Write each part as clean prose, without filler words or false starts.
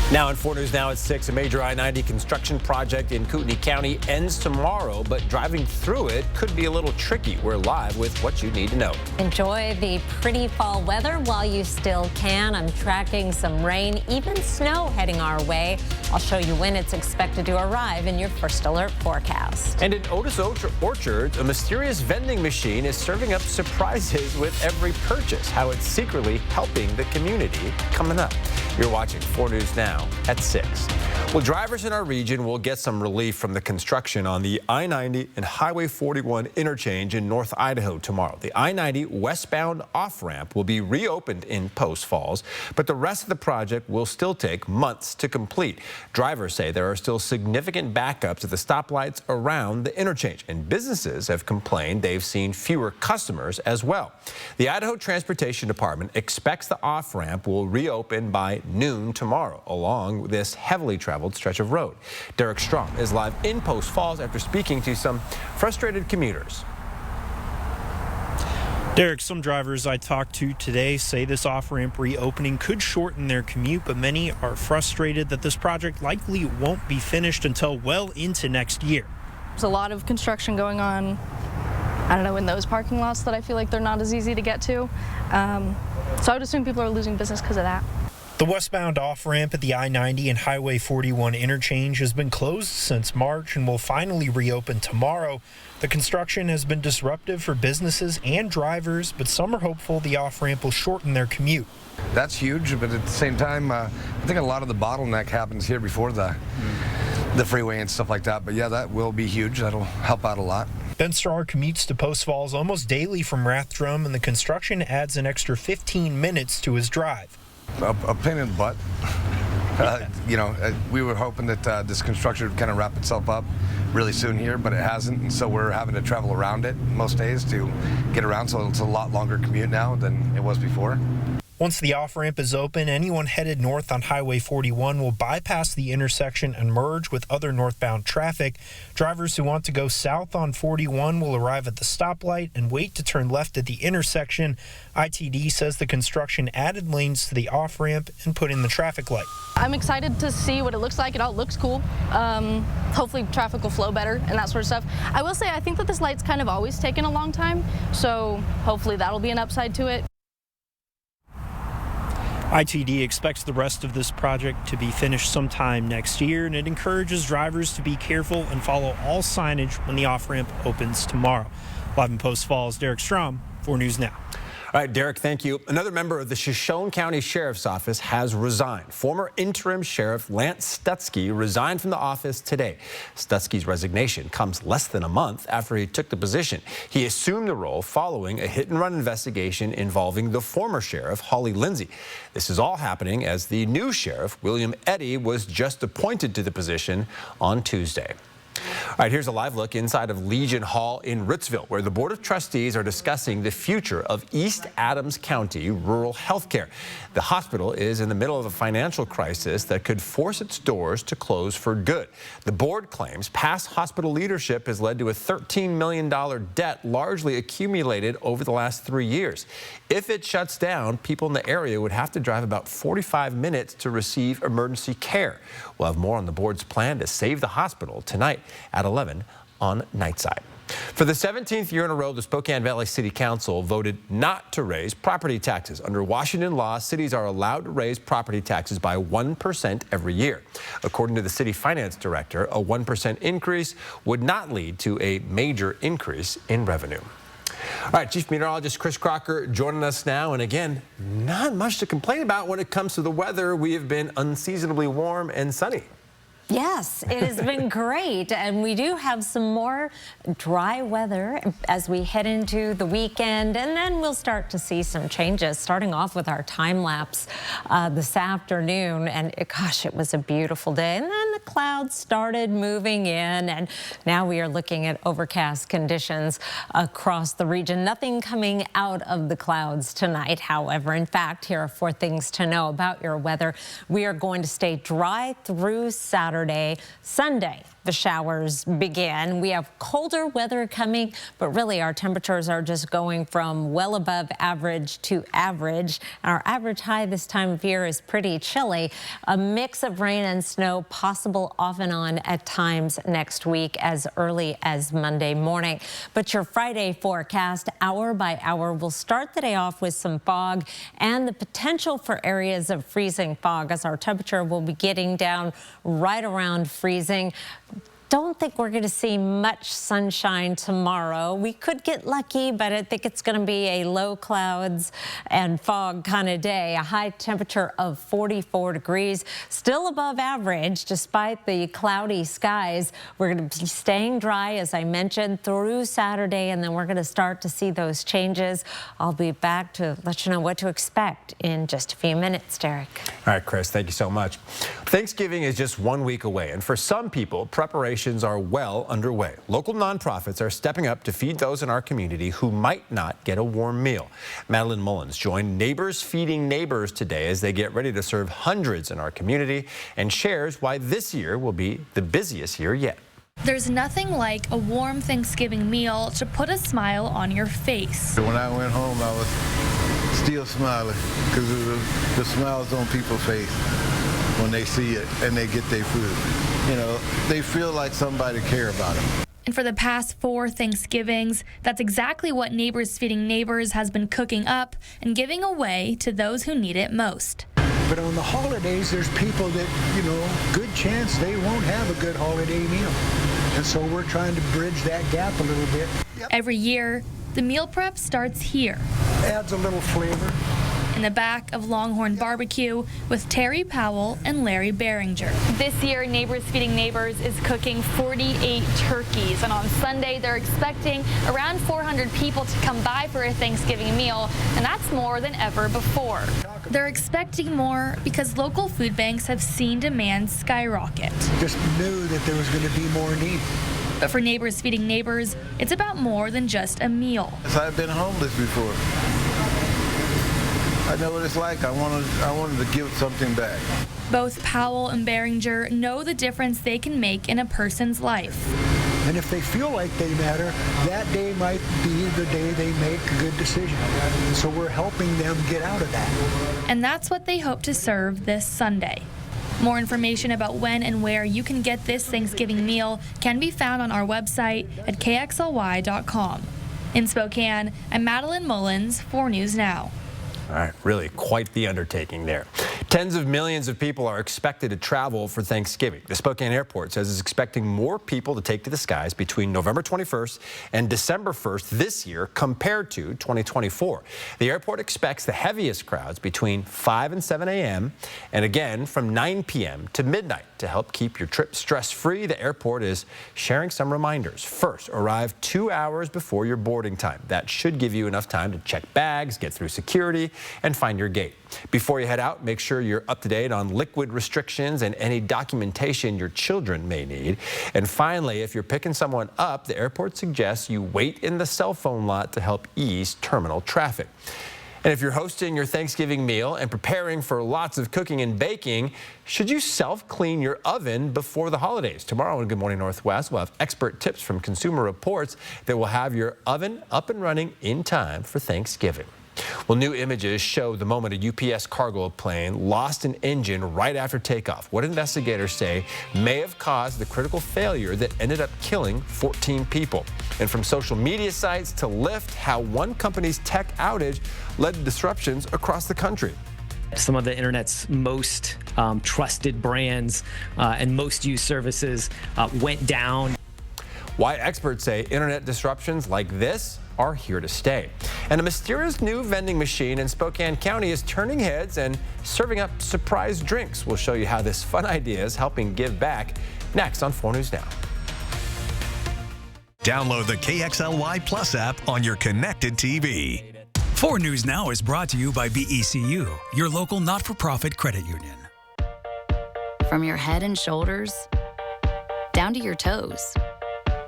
Now in 4 News Now at 6, a major I-90 construction project in Kootenai County ends tomorrow, but driving through it could be a little tricky. We're live with what you need to know. Enjoy the pretty fall weather while you still can. I'm tracking some rain, even snow heading our way. I'll show you when it's expected to arrive in your first alert forecast. And in Otis Orchards, a mysterious vending machine is serving up surprises with every purchase. How it's secretly helping the community coming up. You're watching 4 News Now at 6. Well, drivers in our region will get some relief from the construction on the I-90 and Highway 41 interchange in North Idaho tomorrow. The I-90 westbound off-ramp will be reopened in Post Falls, but the rest of the project will still take months to complete. Drivers say there are still significant backups at the stoplights around the interchange, and businesses have complained they've seen fewer customers as well. The Idaho Transportation Department expects the off-ramp will reopen by noon tomorrow along this heavily traveled stretch of road. Derek Strom is live in Post Falls after speaking to some frustrated commuters. Derek, some drivers I talked to today say this off-ramp reopening could shorten their commute, but many are frustrated that this project likely won't be finished until well into next year. There's a lot of construction going on, I don't know, in those parking lots that I feel like they're not as easy to get to. So I would assume people are losing business because of that. The westbound off-ramp at the I-90 and Highway 41 interchange has been closed since March and will finally reopen tomorrow. The construction has been disruptive for businesses and drivers, but some are hopeful the off-ramp will shorten their commute. That's huge, but at the same time, I think a lot of the bottleneck happens here before the freeway and stuff like that. But yeah, that will be huge. That'll help out a lot. Ben Starr commutes to Post Falls almost daily from Rathdrum, and the construction adds an extra 15 minutes to his drive. A pain in the butt. We were hoping that this construction would kind of wrap itself up really soon here, but it hasn't, and so we're having to travel around it most days to get around, so it's a lot longer commute now than it was before. Once the off-ramp is open, anyone headed north on Highway 41 will bypass the intersection and merge with other northbound traffic. Drivers who want to go south on 41 will arrive at the stoplight and wait to turn left at the intersection. ITD says the construction added lanes to the off-ramp and put in the traffic light. I'm excited to see what it looks like. It all looks cool. Hopefully traffic will flow better and that sort of stuff. I will say I think that this light's kind of always taken a long time, so hopefully that'll be an upside to it. ITD expects the rest of this project to be finished sometime next year, and it encourages drivers to be careful and follow all signage when the off-ramp opens tomorrow. Live in Post Falls, Derek Strom, 4 News Now. All right, Derek, thank you. Another member of the Shoshone County Sheriff's Office has resigned. Former interim sheriff Lance Stutzky resigned from the office today. Stutzky's resignation comes less than a month after he took the position. He assumed the role following a hit-and-run investigation involving the former sheriff, Holly Lindsay. This is all happening as the new sheriff, William Eddy, was just appointed to the position on Tuesday. All right, here's a live look inside of Legion Hall in Ritzville, where the Board of Trustees are discussing the future of East Adams County rural health care. The hospital is in the middle of a financial crisis that could force its doors to close for good. The board claims past hospital leadership has led to a $13 million debt largely accumulated over the last 3 years. If it shuts down, people in the area would have to drive about 45 minutes to receive emergency care. We'll have more on the board's plan to save the hospital tonight at 11 on Nightside. For the 17th year in a row, the Spokane Valley City Council voted not to raise property taxes. Under Washington law, cities are allowed to raise property taxes by 1% every year. According to the city finance director, a 1% increase would not lead to a major increase in revenue. All right, Chief Meteorologist Chris Crocker joining us now. And again, not much to complain about when it comes to the weather. We have been unseasonably warm and sunny. Yes, it has been great, and we do have some more dry weather as we head into the weekend, and then we'll start to see some changes, starting off with our time lapse this afternoon. And gosh, it was a beautiful day, and then the clouds started moving in, and now we are looking at overcast conditions across the region. Nothing coming out of the clouds tonight, however. In fact, here are 4 things to know about your weather. We are going to stay dry through Saturday. Sunday, the showers begin. We have colder weather coming, but really our temperatures are just going from well above average to average. Our average high this time of year is pretty chilly. A mix of rain and snow possible off and on at times next week as early as Monday morning. But your Friday forecast, hour by hour, will start the day off with some fog and the potential for areas of freezing fog as our temperature will be getting down right around freezing. Don't think we're going to see much sunshine tomorrow. We could get lucky, but I think it's going to be a low clouds and fog kind of day. A high temperature of 44 degrees, still above average despite the cloudy skies. We're going to be staying dry, as I mentioned, through Saturday, and then we're going to start to see those changes. I'll be back to let you know what to expect in just a few minutes, Derek. All right, Chris, thank you so much. Thanksgiving is just 1 week away, and for some people, preparations are well underway. Local nonprofits are stepping up to feed those in our community who might not get a warm meal. Madeline Mullins joined Neighbors Feeding Neighbors today as they get ready to serve hundreds in our community and shares why this year will be the busiest year yet. There's nothing like a warm Thanksgiving meal to put a smile on your face. When I went home, I was still smiling because of the smiles on people's face when they see it and they get their food. You know, they feel like somebody care about them. And for the past 4 Thanksgivings, that's exactly what Neighbors Feeding Neighbors has been cooking up and giving away to those who need it most. But on the holidays, there's people that, good chance they won't have a good holiday meal. And so we're trying to bridge that gap a little bit. Every year, the meal prep starts here. Adds a little flavor. In the back of Longhorn Barbecue with Terry Powell and Larry Behringer. This year, Neighbors Feeding Neighbors is cooking 48 turkeys, and on Sunday, they're expecting around 400 people to come by for a Thanksgiving meal, and that's more than ever before. They're expecting more because local food banks have seen demand skyrocket. Just knew that there was going to be more need. But for Neighbors Feeding Neighbors, it's about more than just a meal. I've been homeless before. I know what it's like. I wanted to give something back. Both Powell and Behringer know the difference they can make in a person's life. And if they feel like they matter, that day might be the day they make a good decision. So we're helping them get out of that. And that's what they hope to serve this Sunday. More information about when and where you can get this Thanksgiving meal can be found on our website at kxly.com. In Spokane, I'm Madeline Mullins, 4 News Now. All right, really quite the undertaking there. Tens of millions of people are expected to travel for Thanksgiving. The Spokane Airport says it's expecting more people to take to the skies between November 21st and December 1st this year compared to 2024. The airport expects the heaviest crowds between 5 and 7 a.m. and again from 9 p.m. to midnight. To help keep your trip stress-free, the airport is sharing some reminders. First, arrive 2 hours before your boarding time. That should give you enough time to check bags, get through security, and find your gate. Before you head out, make sure you're up to date on liquid restrictions and any documentation your children may need. And finally, if you're picking someone up, the airport suggests you wait in the cell phone lot to help ease terminal traffic. And if you're hosting your Thanksgiving meal and preparing for lots of cooking and baking, should you self-clean your oven before the holidays? Tomorrow on Good Morning Northwest, we'll have expert tips from Consumer Reports that will have your oven up and running in time for Thanksgiving. Well, new images show the moment a UPS cargo plane lost an engine right after takeoff. What investigators say may have caused the critical failure that ended up killing 14 people. And from social media sites to Lyft, how one company's tech outage led to disruptions across the country. Some of the internet's most trusted brands and most used services went down. Why experts say internet disruptions like this are here to stay. And a mysterious new vending machine in Spokane County is turning heads and serving up surprise drinks. We'll show you how this fun idea is helping give back next on 4 News Now. Download the KXLY Plus app on your connected TV. 4 News Now is brought to you by BECU, your local not-for-profit credit union. From your head and shoulders, down to your toes,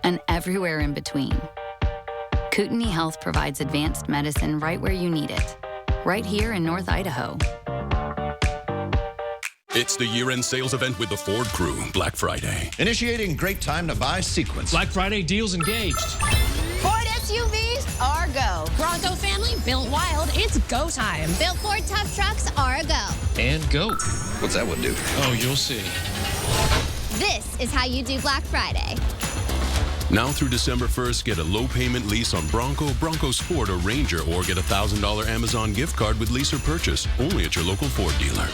and everywhere in between. Kootenai Health provides advanced medicine right where you need it, right here in North Idaho. It's the year-end sales event with the Ford Crew, Black Friday. Initiating great time to buy sequence. Black Friday deals engaged. Ford SUVs are a go. Bronco family built wild, it's go time. Built Ford tough trucks are a go. And go. What's that one do? Oh, you'll see. This is how you do Black Friday. Now through December 1st, get a low-payment lease on Bronco, Bronco Sport, or Ranger, or get a $1,000 Amazon gift card with lease or purchase. Only at your local Ford dealer.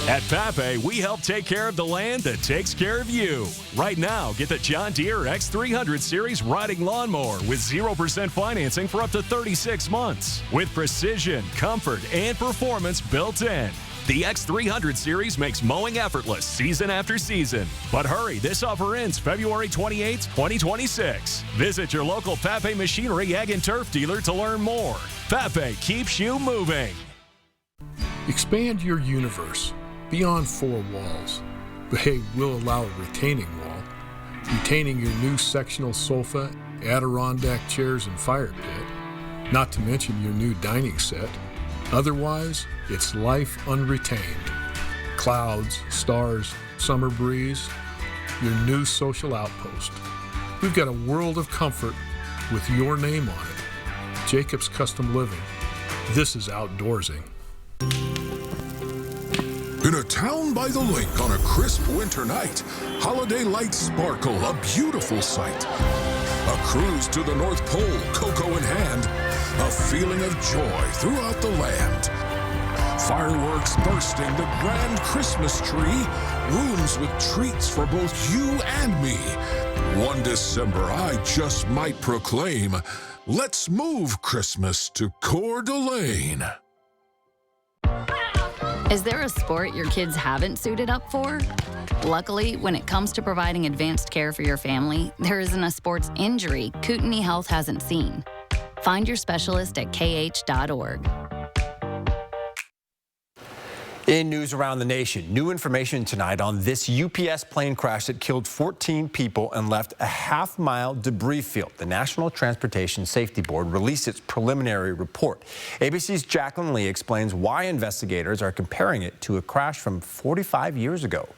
At Pape, we help take care of the land that takes care of you. Right now, get the John Deere X300 Series riding lawnmower with 0% financing for up to 36 months. With precision, comfort, and performance built in. The X300 Series makes mowing effortless season after season. But hurry, this offer ends February 28, 2026. Visit your local Pape Machinery Ag and Turf dealer to learn more. Pape keeps you moving. Expand your universe beyond four walls. Behave will allow a retaining wall, retaining your new sectional sofa, Adirondack chairs, and fire pit, not to mention your new dining set. Otherwise, it's life unretained. Clouds, stars, summer breeze, your new social outpost. We've got a world of comfort with your name on it. Jacobs Custom Living. This is outdoorsing. In a town by the lake on a crisp winter night, holiday lights sparkle, a beautiful sight. A cruise to the North Pole, cocoa in hand, a feeling of joy throughout the land. Fireworks bursting, the grand Christmas tree, rooms with treats for both you and me. One December, I just might proclaim, let's move Christmas to Coeur d'Alene. Is there a sport your kids haven't suited up for? Luckily, when it comes to providing advanced care for your family, there isn't a sports injury Kootenai Health hasn't seen. Find your specialist at kh.org. In news around the nation, new information tonight on this UPS plane crash that killed 14 people and left a half-mile debris field. The National Transportation Safety Board released its preliminary report. ABC's Jacqueline Lee explains why investigators are comparing it to a crash from 45 years ago.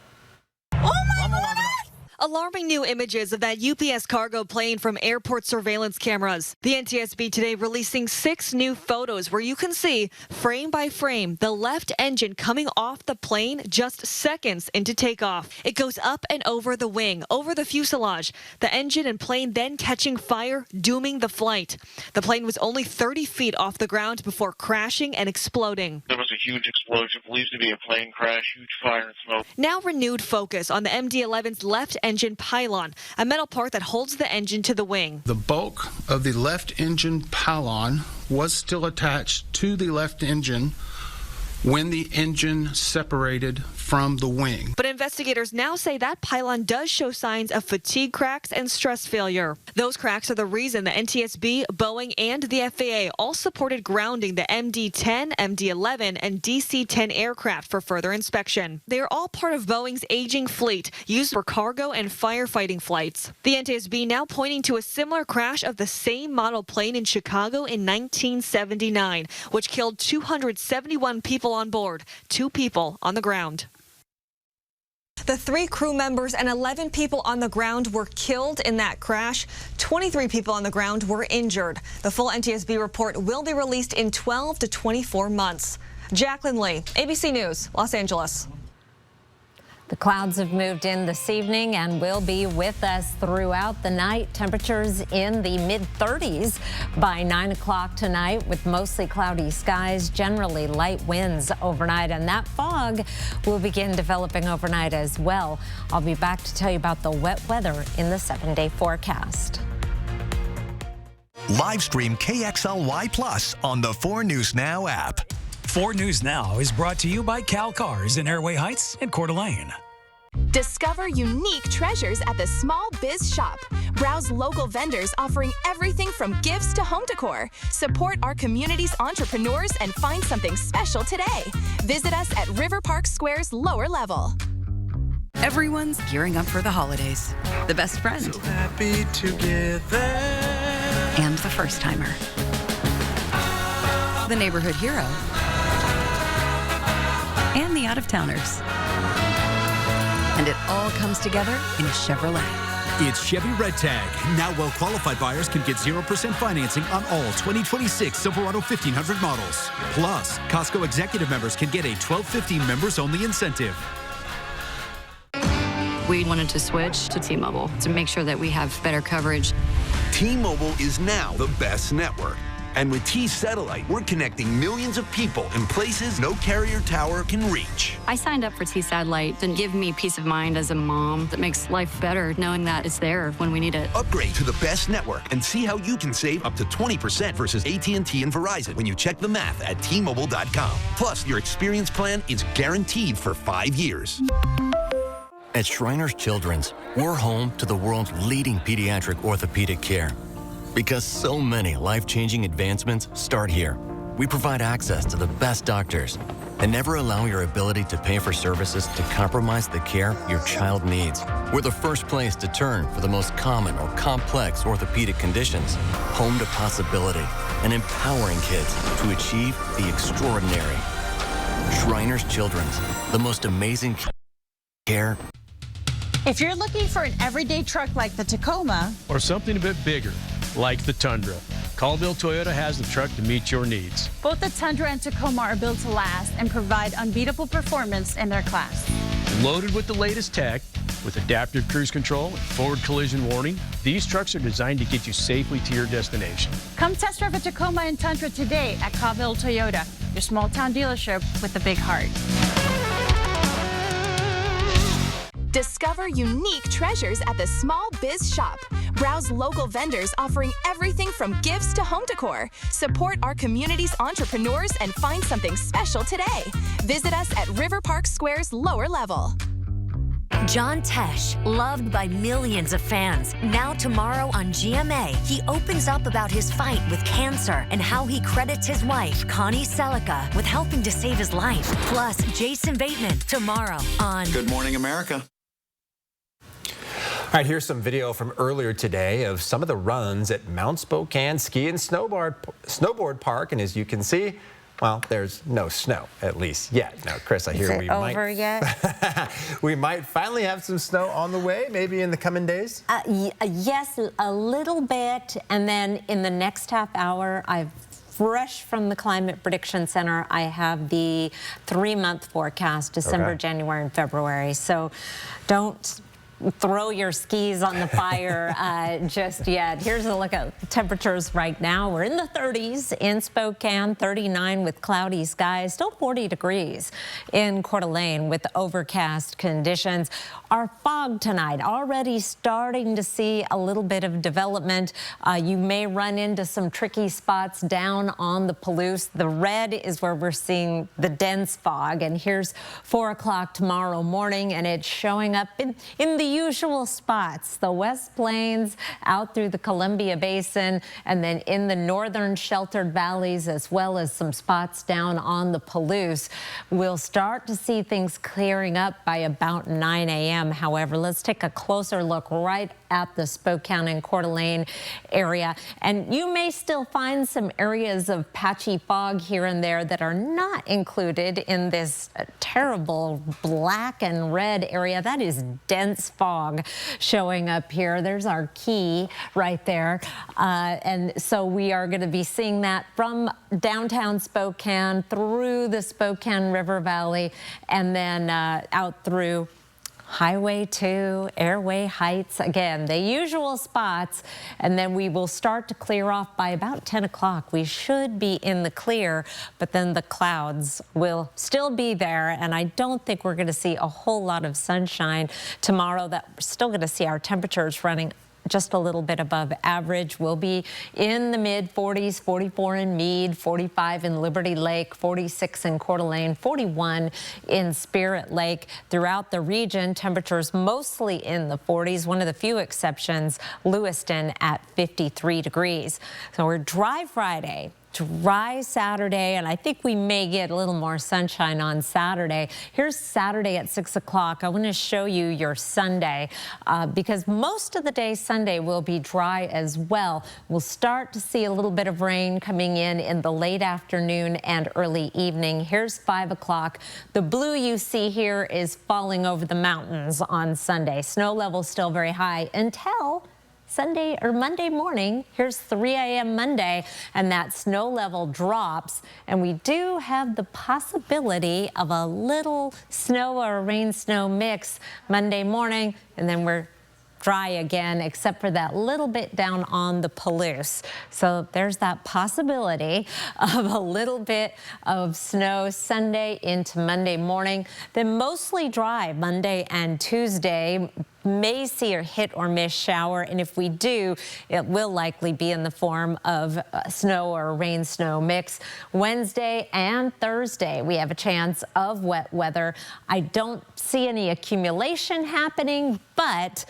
Alarming new images of that UPS cargo plane from airport surveillance cameras. The NTSB today releasing 6 new photos where you can see, frame by frame, the left engine coming off the plane just seconds into takeoff. It goes up and over the wing, over the fuselage. The engine and plane then catching fire, dooming the flight. The plane was only 30 feet off the ground before crashing and exploding. There was a huge explosion, believed to be a plane crash, huge fire and smoke. Now renewed focus on the MD-11's left engine pylon, a metal part that holds the engine to the wing. The bulk of the left engine pylon was still attached to the left engine when the engine separated from the wing. But investigators now say that pylon does show signs of fatigue cracks and stress failure. Those cracks are the reason the NTSB, Boeing, and the FAA all supported grounding the MD-10, MD-11, and DC-10 aircraft for further inspection. They are all part of Boeing's aging fleet, used for cargo and firefighting flights. The NTSB now pointing to a similar crash of the same model plane in Chicago in 1979, which killed 271 people on board, 2 people on the ground. The 3 crew members and 11 people on the ground were killed in that crash. 23 people on the ground were injured. The full NTSB report will be released in 12 to 24 months. Jacqueline Lee, ABC News, Los Angeles. The clouds have moved in this evening and will be with us throughout the night. Temperatures in the mid-30s by 9 o'clock tonight with mostly cloudy skies, generally light winds overnight, and that fog will begin developing overnight as well. I'll be back to tell you about the wet weather in the 7-day forecast. Live stream KXLY Plus on the 4 News Now app. 4 News Now is brought to you by Cal Cars in Airway Heights and Coeur d'Alene. Discover unique treasures at the Small Biz Shop. Browse local vendors offering everything from gifts to home decor. Support our community's entrepreneurs and find something special today. Visit us at River Park Square's lower level. Everyone's gearing up for the holidays. The best friend. So happy together. And the first timer. The neighborhood hero. and the out-of-towners. And it all comes together in a Chevrolet. It's Chevy Red Tag. Now well-qualified buyers can get 0% financing on all 2026 Silverado 1500 models. Plus, Costco Executive members can get a $12.50 members-only incentive. We wanted to switch to T-Mobile to make sure that we have better coverage. T-Mobile is now the best network. And with T-Satellite, we're connecting millions of people in places no carrier tower can reach. I signed up for T-Satellite to give me peace of mind as a mom that makes life better knowing that it's there when we need it. Upgrade to the best network and see how you can save up to 20% versus AT&T and Verizon when you check the math at T-Mobile.com. Plus, your experience plan is guaranteed for 5 years. At Shriners Children's, we're home to the world's leading pediatric orthopedic care. Because so many life-changing advancements start here. We provide access to the best doctors and never allow your ability to pay for services to compromise the care your child needs. We're the first place to turn for the most common or complex orthopedic conditions. Home to possibility and empowering kids to achieve the extraordinary. Shriners Children's, the most amazing care. If you're looking for an everyday truck like the Tacoma, or something a bit bigger, like the Tundra, Colville Toyota has the truck to meet your needs. both the Tundra and Tacoma are built to last and provide unbeatable performance in their class. Loaded with the latest tech, with adaptive cruise control and forward collision warning, these trucks are designed to get you safely to your destination. Come test drive a Tacoma and Tundra today at Colville Toyota, your small town dealership with a big heart. Discover unique treasures at the Small Biz Shop. Browse local vendors offering everything from gifts to home decor. Support our community's entrepreneurs and find something special today. Visit us at River Park Square's lower level. John Tesh, loved by millions of fans. Now tomorrow on GMA, he opens up about his fight with cancer and how he credits his wife, Connie Selica, with helping to save his life. Plus, Jason Bateman, tomorrow on Good Morning America. All right, here's some video from earlier today of some of the runs at Mount Spokane Ski and Snowboard Park. And as you can see, well, there's no snow, at least yet. Now, Chris, I hear we might finally have some snow on the way, maybe in the coming days? Yes, a little bit. And then in the next half hour, fresh from the Climate Prediction Center, I have the 3-month forecast, December, January, and February. So don't throw your skis on the fire just yet. Here's a look at temperatures right now. We're in the 30s in Spokane, 39 with cloudy skies, still 40 degrees in Coeur d'Alene with overcast conditions. Our fog tonight, already starting to see a little bit of development. You may run into some tricky spots down on the Palouse. The red is where we're seeing the dense fog. And here's 4 o'clock tomorrow morning, and it's showing up in the usual spots, the West Plains, out through the Columbia Basin, and then in the northern sheltered valleys, as well as some spots down on the Palouse. We'll start to see things clearing up by about 9 a.m. However, let's take a closer look right at the Spokane and Coeur d'Alene area. And you may still find some areas of patchy fog here and there that are not included in this terrible black and red area. That is dense fog showing up here. There's our key right there. And so we are going to be seeing that from downtown Spokane through the Spokane River Valley and then out through Highway 2, Airway Heights, again, the usual spots, and then we will start to clear off by about 10 o'clock. We should be in the clear, but then the clouds will still be there, and I don't think we're going to see a whole lot of sunshine tomorrow. That we're still going to see our temperatures running just a little bit above average. We'll be in the mid-40s, 44 in Meade, 45 in Liberty Lake, 46 in Coeur d'Alene, 41 in Spirit Lake. Throughout the region, temperatures mostly in the 40s. One of the few exceptions, Lewiston at 53 degrees. So we're dry Friday. dry Saturday, and I think we may get a little more sunshine on Saturday. Here's Saturday at 6 o'clock. I want to show you your Sunday because most of the day Sunday will be dry as well. We'll start to see a little bit of rain coming in the late afternoon and early evening. Here's 5 o'clock. The blue you see here is falling over the mountains on Sunday. Snow level still very high until Sunday or Monday morning. Here's 3 a.m. Monday, and that snow level drops, and we do have the possibility of a little snow or rain snow mix Monday morning, and then we're dry again, except for that little bit down on the Palouse. So there's that possibility of a little bit of snow Sunday into Monday morning. Then mostly dry Monday and Tuesday. May see a hit or miss shower, and if we do, it will likely be in the form of snow or rain snow mix. Wednesday and Thursday, we have a chance of wet weather. I don't see any accumulation happening, but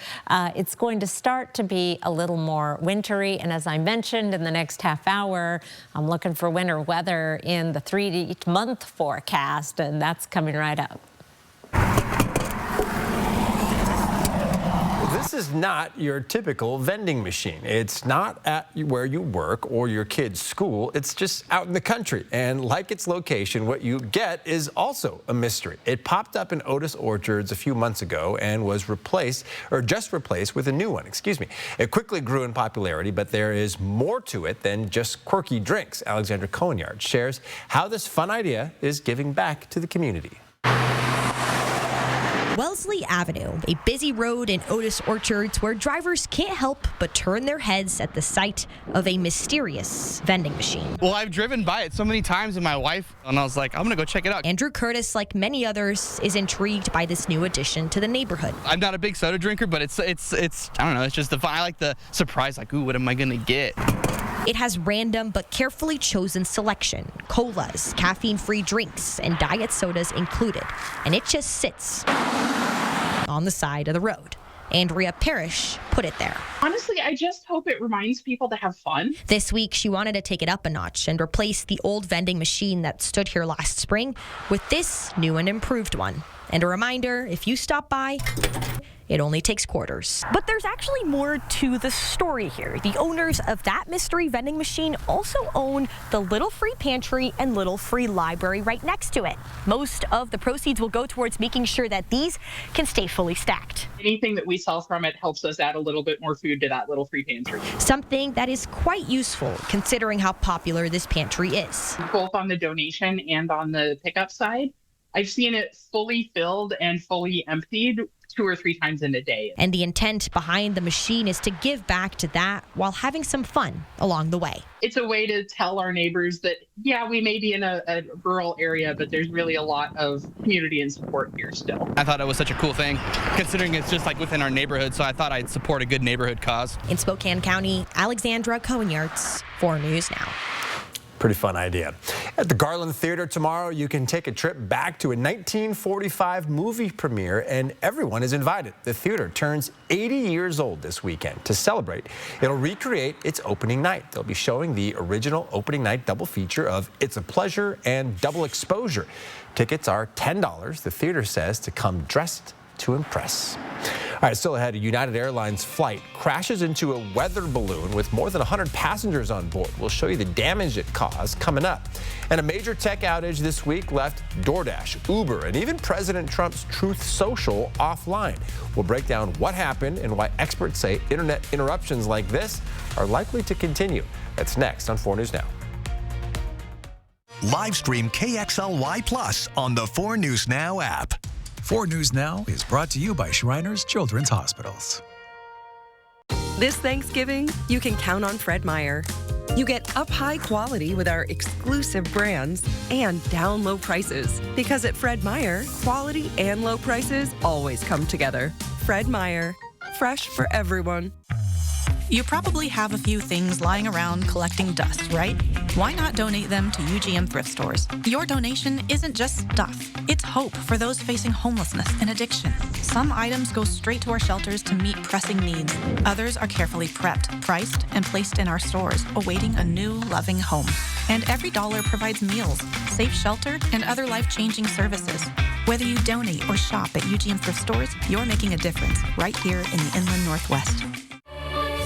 it's going to start to be a little more wintry. And as I mentioned, in the next half hour, I'm looking for winter weather in the 3-month forecast, and that's coming right up. This is not your typical vending machine. It's not at where you work or your kid's school. It's just out in the country. And like its location, what you get is also a mystery. It popped up in Otis Orchards a few months ago and was just replaced with a new one, It quickly grew in popularity, but there is more to it than just quirky drinks. Alexandra Coignard shares how this fun idea is giving back to the community. Wellesley Avenue, a busy road in Otis Orchards where drivers can't help but turn their heads at the sight of a mysterious vending machine. Well, I've driven by it so many times with my wife, and I was like, I'm gonna go check it out. Andrew Curtis, like many others, is intrigued by this new addition to the neighborhood. I'm not a big soda drinker, but it's I don't know, it's just the fun. I like the surprise, like, ooh, what am I gonna get? It has random but carefully chosen selection, colas, caffeine-free drinks, and diet sodas included, and it just sits on the side of the road. Andrea Parrish put it there. Honestly, I just hope it reminds people to have fun. This week, she wanted to take it up a notch and replace the old vending machine that stood here last spring with this new and improved one. And a reminder, if you stop by, it only takes quarters. But there's actually more to the story here. The owners of that mystery vending machine also own the Little Free Pantry and Little Free Library right next to it. Most of the proceeds will go towards making sure that these can stay fully stacked. Anything that we sell from it helps us add a little bit more food to that Little Free Pantry. Something that is quite useful considering how popular this pantry is. Both on the donation and on the pickup side, I've seen it fully filled and fully emptied 2 or 3 times in a day. And the intent behind the machine is to give back to that while having some fun along the way. It's a way to tell our neighbors that, yeah, we may be in a rural area, but there's really a lot of community and support here still. I thought it was such a cool thing, considering it's just like within our neighborhood, so I thought I'd support a good neighborhood cause. In Spokane County, Alexandra Coignard, 4 News Now. Pretty fun idea. At the Garland Theater tomorrow, you can take a trip back to a 1945 movie premiere, and everyone is invited. The theater turns 80 years old this weekend. To celebrate, it'll recreate its opening night. They'll be showing the original opening night double feature of It's a Pleasure and Double Exposure. Tickets are $10. The theater says to come dressed to impress. All right, still ahead, a United Airlines flight crashes into a weather balloon with more than 100 passengers on board. We'll show you the damage it caused coming up. And a major tech outage this week left DoorDash, Uber, and even President Trump's Truth Social offline. We'll break down what happened and why experts say internet interruptions like this are likely to continue. That's next on 4 News Now. Live stream KXLY Plus on the 4 News Now app. 4 News Now is brought to you by Shriners Children's Hospitals. This Thanksgiving, you can count on Fred Meyer. You get up high quality with our exclusive brands and down low prices. Because at Fred Meyer, quality and low prices always come together. Fred Meyer, fresh for everyone. You probably have a few things lying around collecting dust, right? Why not donate them to UGM thrift stores? Your donation isn't just stuff. It's hope for those facing homelessness and addiction. Some items go straight to our shelters to meet pressing needs. Others are carefully prepped, priced, and placed in our stores, awaiting a new, loving home. And every dollar provides meals, safe shelter, and other life-changing services. Whether you donate or shop at UGM thrift stores, you're making a difference right here in the Inland Northwest.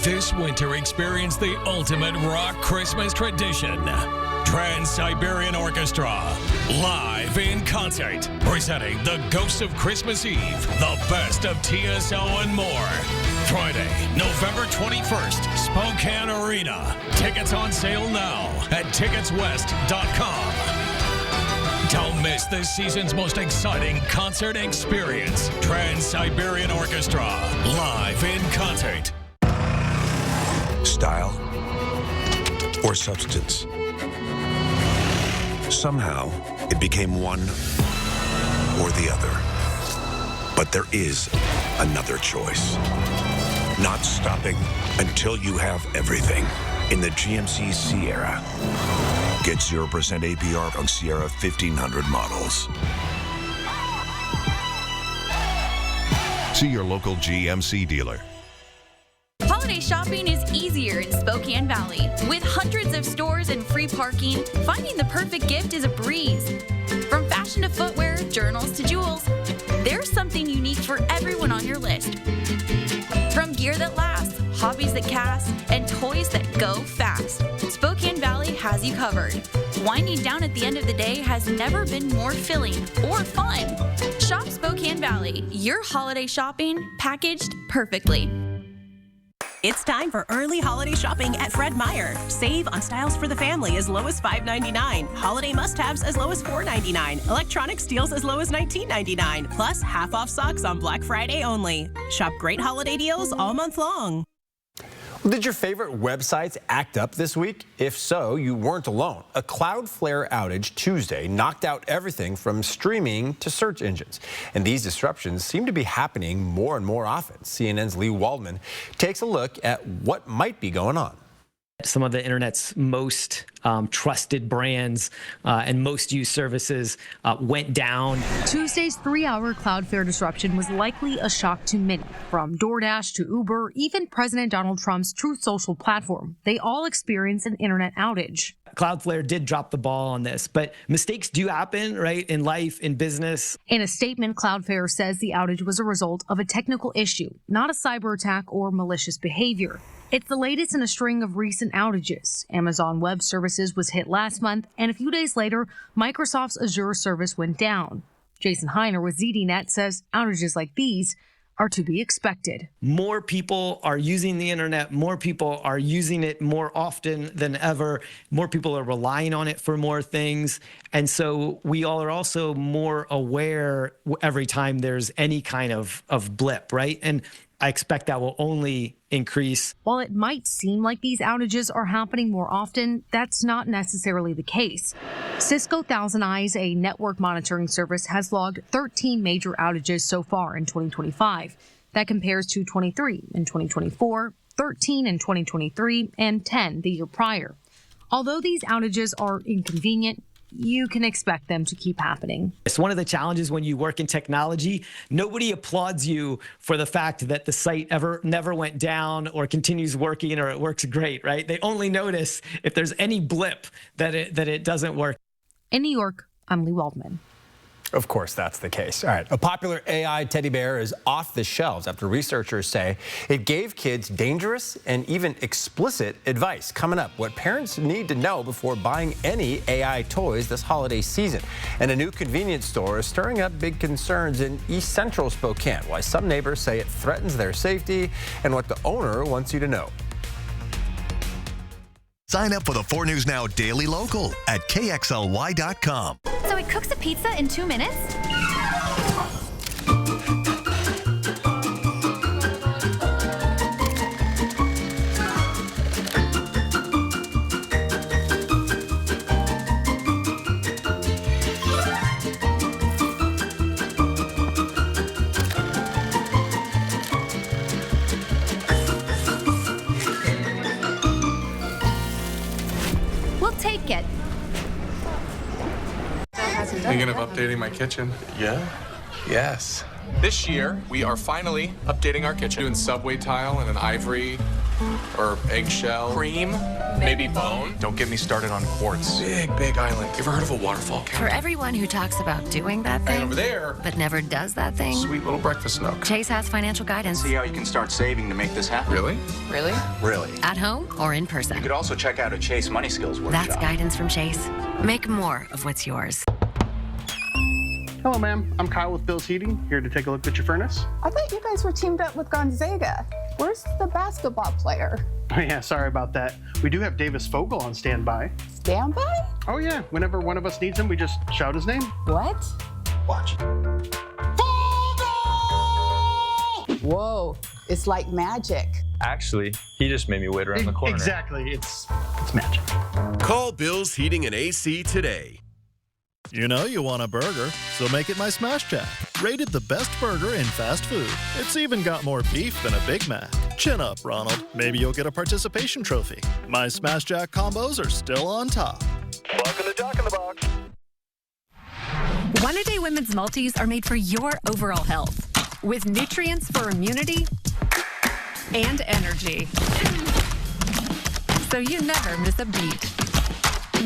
This winter, experience the ultimate rock Christmas tradition. Trans-Siberian Orchestra, live in concert, presenting the Ghosts of Christmas Eve, the best of TSO and more. Friday, November 21st, Spokane Arena. Tickets on sale now at ticketswest.com. Don't miss this season's most exciting concert experience. Trans-Siberian Orchestra, live in concert. Style or substance. Somehow, it became one or the other. But there is another choice. Not stopping until you have everything in the GMC Sierra. Get 0% APR on Sierra 1500 models. See your local GMC dealer. Holiday shopping is easier in Spokane Valley. With hundreds of stores and free parking, finding the perfect gift is a breeze. From fashion to footwear, journals to jewels, there's something unique for everyone on your list. From gear that lasts, hobbies that cast, and toys that go fast, Spokane Valley has you covered. Winding down at the end of the day has never been more filling or fun. Shop Spokane Valley, your holiday shopping packaged perfectly. It's time for early holiday shopping at Fred Meyer. Save on styles for the family as low as $5.99. Holiday must-haves as low as $4.99. Electronic steals as low as $19.99. Plus half off socks on Black Friday only. Shop great holiday deals all month long. Did your favorite websites act up this week? If so, you weren't alone. A Cloudflare outage Tuesday knocked out everything from streaming to search engines. And these disruptions seem to be happening more and more often. CNN's Lee Waldman takes a look at what might be going on. Some of the internet's most trusted brands and most used services went down. Tuesday's 3-hour Cloudflare disruption was likely a shock to many. From DoorDash to Uber, even President Donald Trump's Truth Social platform, they all experienced an internet outage. Cloudflare did drop the ball on this, but mistakes do happen, right, in life, in business. In a statement, Cloudflare says the outage was a result of a technical issue, not a cyber attack or malicious behavior. It's the latest in a string of recent outages. Amazon Web Services was hit last month, and a few days later, Microsoft's Azure service went down. Jason Heiner with ZDNet says outages like these are to be expected. More people are using the internet. More people are using it more often than ever. More people are relying on it for more things. And so we all are also more aware every time there's any kind of blip, right? And I expect that will only increase. While it might seem like these outages are happening more often, that's not necessarily the case. Cisco Thousand Eyes, a network monitoring service, has logged 13 major outages so far in 2025. That compares to 23 in 2024, 13 in 2023, and 10 the year prior. Although these outages are inconvenient, you can expect them to keep happening. It's one of the challenges when you work in technology. Nobody applauds you for the fact that the site never went down or continues working or it works great, right? They only notice if there's any blip that it doesn't work. In New York, I'm Lee Waldman. Of course, that's the case. All right, a popular AI teddy bear is off the shelves after researchers say it gave kids dangerous and even explicit advice. Coming up, what parents need to know before buying any AI toys this holiday season. And a new convenience store is stirring up big concerns in East Central Spokane, why some neighbors say it threatens their safety and what the owner wants you to know. Sign up for the 4 News Now Daily Local at KXLY.com. So it cooks a pizza in 2 minutes? updating my kitchen. Yeah? Yes. This year, we are finally updating our kitchen, doing subway tile and an ivory or eggshell. Cream, maybe bone. Don't get me started on quartz. Big island. You ever heard of a waterfall For counter? everyone who talks about doing that Right thing, over there. but never does that thing, Sweet little breakfast nook. Chase has financial guidance. See how you can start saving to make this happen. Really? Really? Really. At home or in person. You could also check out a Chase Money Skills workshop. That's guidance from Chase. Make more of what's yours. Hello, ma'am. I'm Kyle with Bill's Heating, here to take a look at your furnace. I thought you guys were teamed up with Gonzaga. Where's the basketball player? Oh, yeah, sorry about that. We do have Davis Fogel on standby. Standby? Oh, yeah. Whenever one of us needs him, we just shout his name. What? Watch. Whoa, it's like magic. Actually, he just made me wait around the corner. Exactly. It's magic. Call Bill's Heating and AC today. You know you want a burger, so make it my Smash Jack. Rated the best burger in fast food. It's even got more beef than a Big Mac. Chin up, Ronald. Maybe you'll get a participation trophy. My Smash Jack combos are still on top. Welcome to Jack in the Box. One-A-Day Women's Multis are made for your overall health, with nutrients for immunity and energy. So you never miss a beat.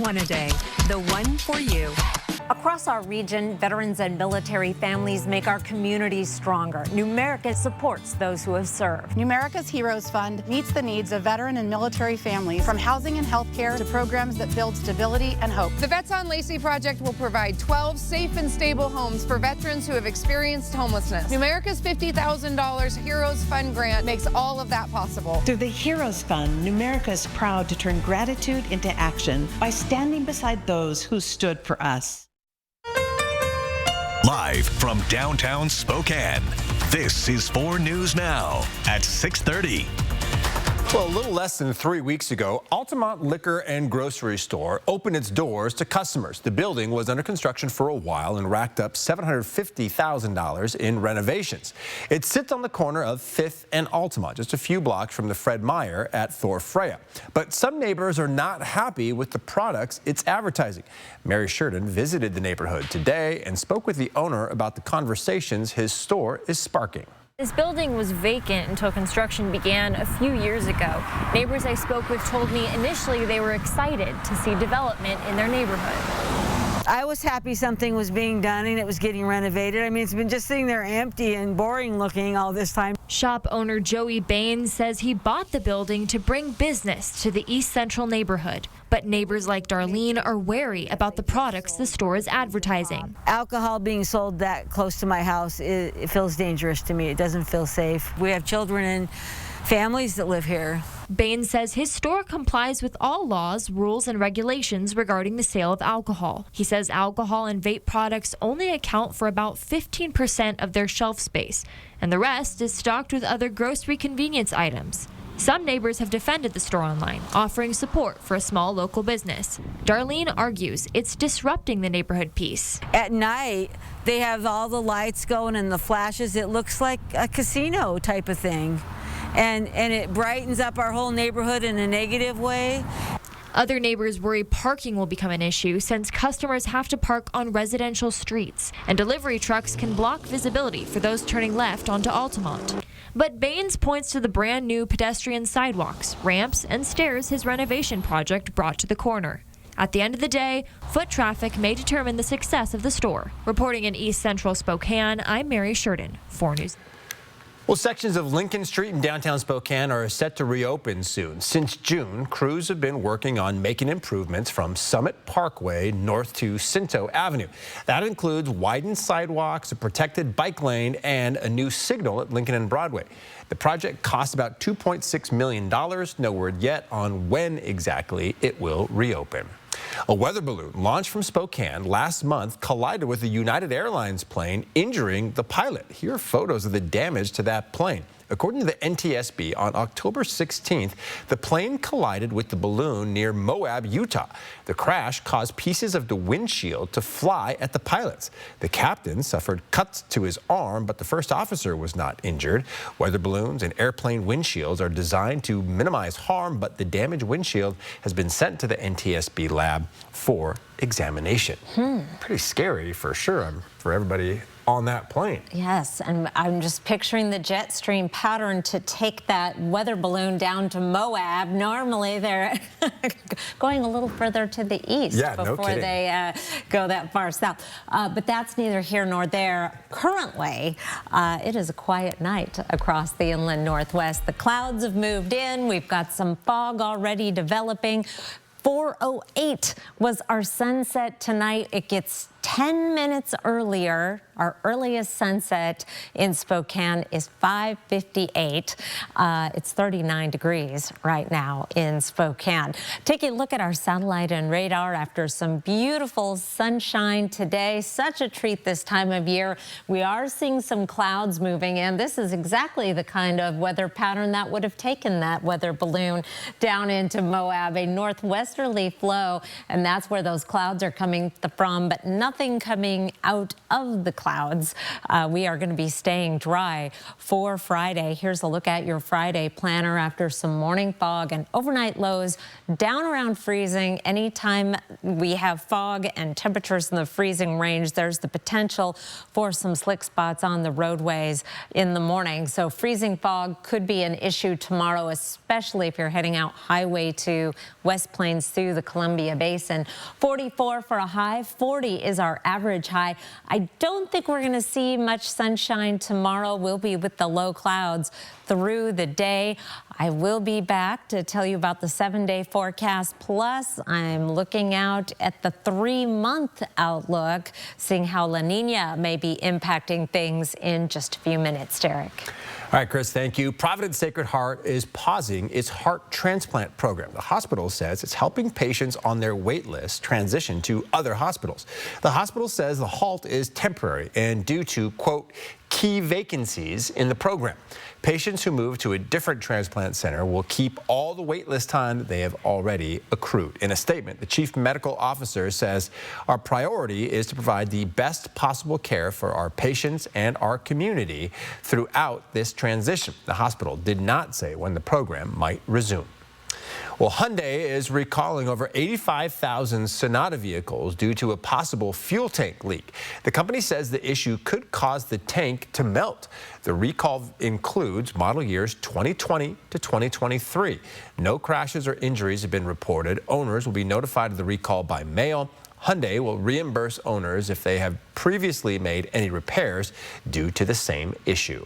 One-A-Day, the one for you. Across our region, veterans and military families make our communities stronger. Numerica supports those who have served. Numerica's Heroes Fund meets the needs of veteran and military families, from housing and health care to programs that build stability and hope. The Vets on Lacey Project will provide 12 safe and stable homes for veterans who have experienced homelessness. Numerica's $50,000 Heroes Fund grant makes all of that possible. Through the Heroes Fund, Numerica is proud to turn gratitude into action by standing beside those who stood for us. Live from downtown Spokane, this is 4 News Now at 6:30. Well, a little less than 3 weeks ago, Altamont Liquor and Grocery Store opened its doors to customers. The building was under construction for a while and racked up $750,000 in renovations. It sits on the corner of 5th and Altamont, just a few blocks from the Fred Meyer at Thor Freya. But some neighbors are not happy with the products it's advertising. Mary Sheridan visited the neighborhood today and spoke with the owner about the conversations his store is sparking. This building was vacant until construction began a few years ago. Neighbors I spoke with told me initially they were excited to see development in their neighborhood. I was happy something was being done and it was getting renovated. I mean, it's been just sitting there empty and boring looking all this time. Shop owner Joey Baines says he bought the building to bring business to the East Central neighborhood. But neighbors like Darlene are wary about the products the store is advertising. Alcohol being sold that close to my house, it feels dangerous to me. It doesn't feel safe. We have children and families that live here. Baines says his store complies with all laws, rules, and regulations regarding the sale of alcohol. He says alcohol and vape products only account for about 15% of their shelf space, and the rest is stocked with other grocery convenience items. Some neighbors have defended the store online, offering support for a small local business. Darlene argues it's disrupting the neighborhood peace. At night, they have all the lights going and the flashes. It looks like a casino type of thing. And it brightens up our whole neighborhood in a negative way. Other neighbors worry parking will become an issue since customers have to park on residential streets, and delivery trucks can block visibility for those turning left onto Altamont. But Baines points to the brand new pedestrian sidewalks, ramps, and stairs his renovation project brought to the corner. At the end of the day, foot traffic may determine the success of the store. Reporting in East Central Spokane, I'm Mary Sheridan, 4 News. Well, sections of Lincoln Street in downtown Spokane are set to reopen soon. Since June, crews have been working on making improvements from Summit Parkway north to Cinto Avenue. That includes widened sidewalks, a protected bike lane, and a new signal at Lincoln and Broadway. The project cost about $2.6 million. No word yet on when exactly it will reopen. A weather balloon launched from Spokane last month collided with a United Airlines plane, injuring the pilot. Here are photos of the damage to that plane. According to the NTSB, on October 16th, the plane collided with the balloon near Moab, Utah. The crash caused pieces of the windshield to fly at the pilots. The captain suffered cuts to his arm, but the first officer was not injured. Weather balloons and airplane windshields are designed to minimize harm, but the damaged windshield has been sent to the NTSB lab for examination. Pretty scary for sure for everybody on that plane. Yes, and I'm just picturing the jet stream pattern to take that weather balloon down to Moab. Normally they're going a little further to the east before they go that far south. But that's neither here nor there. Currently, it is a quiet night across the inland Northwest. The clouds have moved in. We've got some fog already developing. 4:08 was our sunset tonight. It gets 10 minutes earlier. Our earliest sunset in Spokane is 5:58. It's 39 degrees right now in Spokane. Take a look at our satellite and radar after some beautiful sunshine today. Such a treat this time of year. We are seeing some clouds moving in. This is exactly the kind of weather pattern that would have taken that weather balloon down into Moab, a northwesterly flow, and that's where those clouds are coming from, but nothing coming out of the clouds. We are going to be staying dry for Friday. Here's a look at your Friday planner after some morning fog and overnight lows down around freezing. Anytime we have fog and temperatures in the freezing range, there's the potential for some slick spots on the roadways in the morning. So freezing fog could be an issue tomorrow, especially if you're heading out Highway to West Plains through the Columbia Basin. 44 for a high, 40 is our average high. I don't think we're going to see much sunshine tomorrow. We'll be with the low clouds through the day. I will be back to tell you about the 7-day forecast. Plus, I'm looking out at the 3-month outlook, seeing how La Nina may be impacting things in just a few minutes, Derek. All right, Chris, thank you. Providence Sacred Heart is pausing its heart transplant program. The hospital says it's helping patients on their wait list transition to other hospitals. The hospital says the halt is temporary and due to, quote, key vacancies in the program. Patients who move to a different transplant center will keep all the wait list time that they have already accrued. In a statement, the chief medical officer says our priority is to provide the best possible care for our patients and our community throughout this transition. The hospital did not say when the program might resume. Well, Hyundai is recalling over 85,000 Sonata vehicles due to a possible fuel tank leak. The company says the issue could cause the tank to melt. The recall includes model years 2020 to 2023. No crashes or injuries have been reported. Owners will be notified of the recall by mail. Hyundai will reimburse owners if they have previously made any repairs due to the same issue.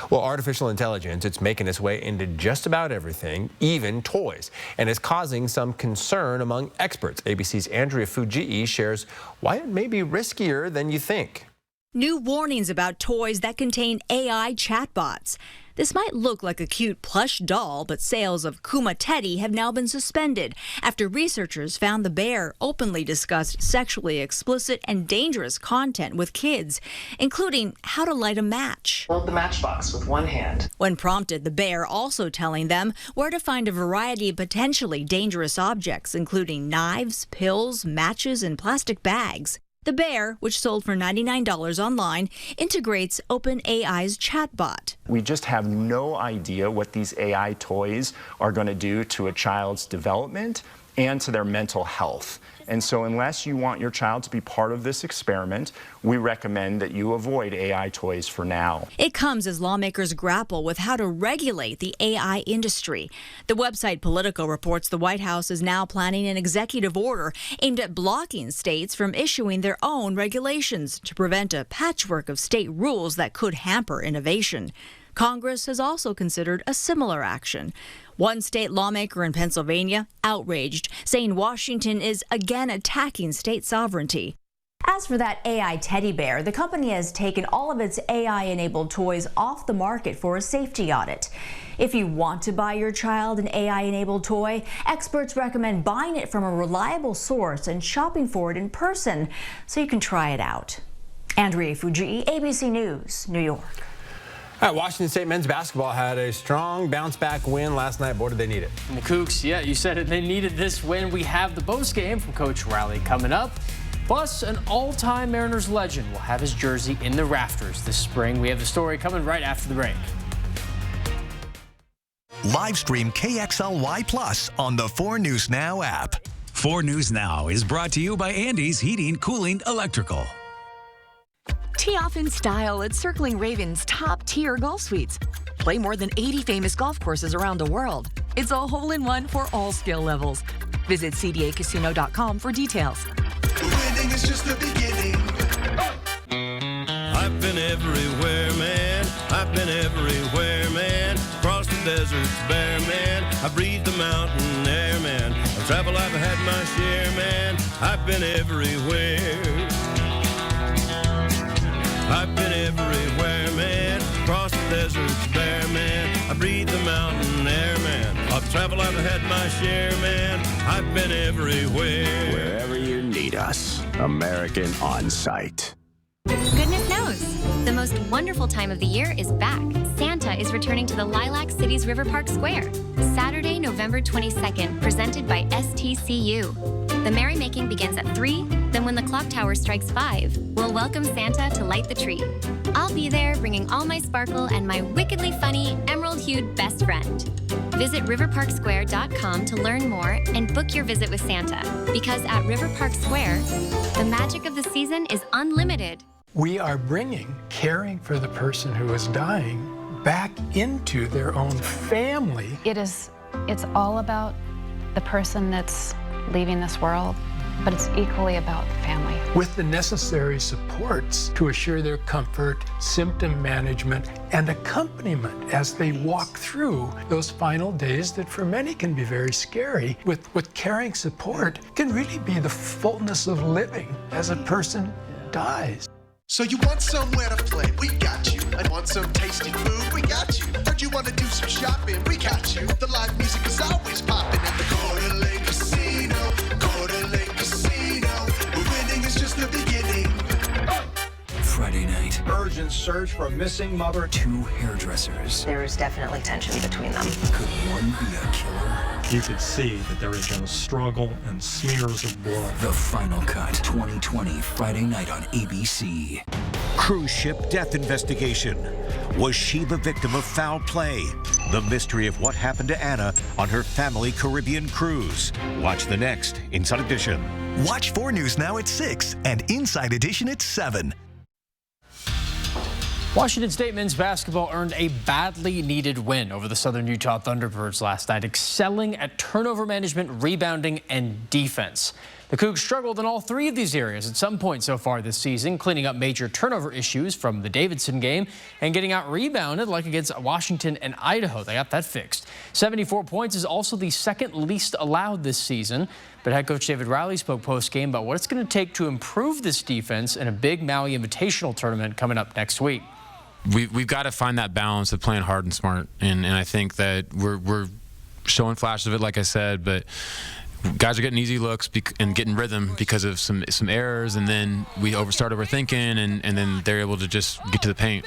Well, artificial intelligence, it's making its way into just about everything, even toys, and is causing some concern among experts. ABC's Andrea Fujii shares why it may be riskier than you think. New warnings about toys that contain AI chatbots. This might look like a cute plush doll, but sales of Kuma Teddy have now been suspended after researchers found the bear openly discussed sexually explicit and dangerous content with kids, including how to light a match. Hold the matchbox with one hand. When prompted, the bear also telling them where to find a variety of potentially dangerous objects, including knives, pills, matches, and plastic bags. The bear, which sold for $99 online, integrates OpenAI's chatbot. We just have no idea what these AI toys are going to do to a child's development and to their mental health. And so unless you want your child to be part of this experiment, we recommend that you avoid AI toys for now. It comes as lawmakers grapple with how to regulate the AI industry. The website Politico reports the White House is now planning an executive order aimed at blocking states from issuing their own regulations to prevent a patchwork of state rules that could hamper innovation. Congress has also considered a similar action. One state lawmaker in Pennsylvania outraged, saying Washington is again attacking state sovereignty. As for that AI teddy bear, the company has taken all of its AI-enabled toys off the market for a safety audit. If you want to buy your child an AI-enabled toy, experts recommend buying it from a reliable source and shopping for it in person so you can try it out. Andrea Fujii, ABC News, New York. All right, Washington State men's basketball had a strong bounce-back win last night. Boy, did they need it. And the Cougs, yeah, you said it. They needed this win. We have the post game from Coach Riley coming up. Plus, an all-time Mariners legend will have his jersey in the rafters this spring. We have the story coming right after the break. Live stream KXLY Plus on the 4 News Now app. 4 News Now is brought to you by Andy's Heating, Cooling, Electrical. Tee off in style at Circling Ravens' top-tier golf suites. Play more than 80 famous golf courses around the world. It's a hole-in-one for all skill levels. Visit cdacasino.com for details. Winning is just the beginning. I've been everywhere, man. I've been everywhere, man. Across the deserts bare, man. I breathe the mountain air, man. I've traveled, I've had my share, man. I've been everywhere. I've been everywhere, man. Across the deserts bare, man. I breathe the mountain air, man. I've traveled, I've had my share, man. I've been everywhere. Wherever you need us, American On Site. Goodness knows, the most wonderful time of the year is back. Santa is returning to the Lilac City's River Park Square, Saturday, November 22nd, presented by STCU. The merrymaking begins at 3, then when the clock tower strikes 5, we'll welcome Santa to light the tree. I'll be there bringing all my sparkle and my wickedly funny, emerald-hued best friend. Visit riverparksquare.com to learn more and book your visit with Santa, because at River Park Square, the magic of the season is unlimited. We are bringing caring for the person who is dying back into their own family. It's all about the person that's leaving this world, but it's equally about the family. With the necessary supports to assure their comfort, symptom management, and accompaniment as they walk through those final days that for many can be very scary. With caring support can really be the fullness of living as a person dies. So you want somewhere to play? We got you. I want some tasty food? We got you. Heard you want to do some shopping? We got you. The live music is always popping at the Coeur d'Alene Casino. Coeur d'Alene Casino. Winning is just the beginning. Friday night. Urgent search for missing mother. 2 hairdressers. There is definitely tension between them. Could one be a killer? You could see that there is a struggle and smears of blood. The Final Cut, 2020, Friday night on ABC. Cruise ship death investigation. Was she the victim of foul play? The mystery of what happened to Anna on her family Caribbean cruise. Watch the next Inside Edition. Watch 4 News Now at 6 and Inside Edition at 7. Washington State men's basketball earned a badly needed win over the Southern Utah Thunderbirds last night, excelling at turnover management, rebounding, and defense. The Cougs struggled in all 3 of these areas at some point so far this season, cleaning up major turnover issues from the Davidson game and getting out rebounded like against Washington and Idaho. They got that fixed. 74 points is also the second least allowed this season, but head coach David Riley spoke post-game about what it's going to take to improve this defense in a big Maui Invitational tournament coming up next week. We've got to find that balance of playing hard and smart, and I think that we're showing flashes of it, like I said, but guys are getting easy looks and getting rhythm because of some errors, and then we start overthinking, and then they're able to just get to the paint.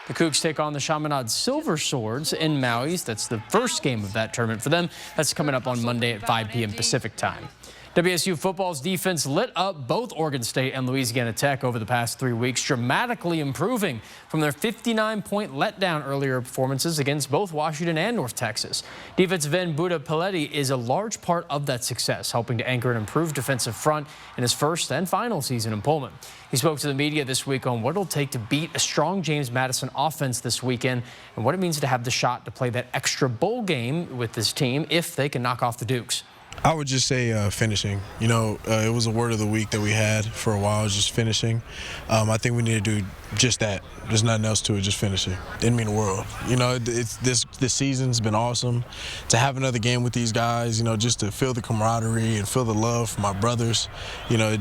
The Cougs take on the Chaminade Silver Swords in Maui. That's the first game of that tournament for them. That's coming up on Monday at 5 p.m. Pacific time. WSU football's defense lit up both Oregon State and Louisiana Tech over the past 3 weeks, dramatically improving from their 59-point letdown earlier performances against both Washington and North Texas. Defensive end Buda Paletti is a large part of that success, helping to anchor an improved defensive front in his first and final season in Pullman. He spoke to the media this week on what it'll take to beat a strong James Madison offense this weekend and what it means to have the shot to play that extra bowl game with this team if they can knock off the Dukes. I would just say finishing. You know, it was a word of the week that we had for a while, just finishing. I think we need to do just that. There's nothing else to it, just finishing. Didn't mean the world. You know, this season's been awesome. To have another game with these guys, you know, just to feel the camaraderie and feel the love from my brothers, you know,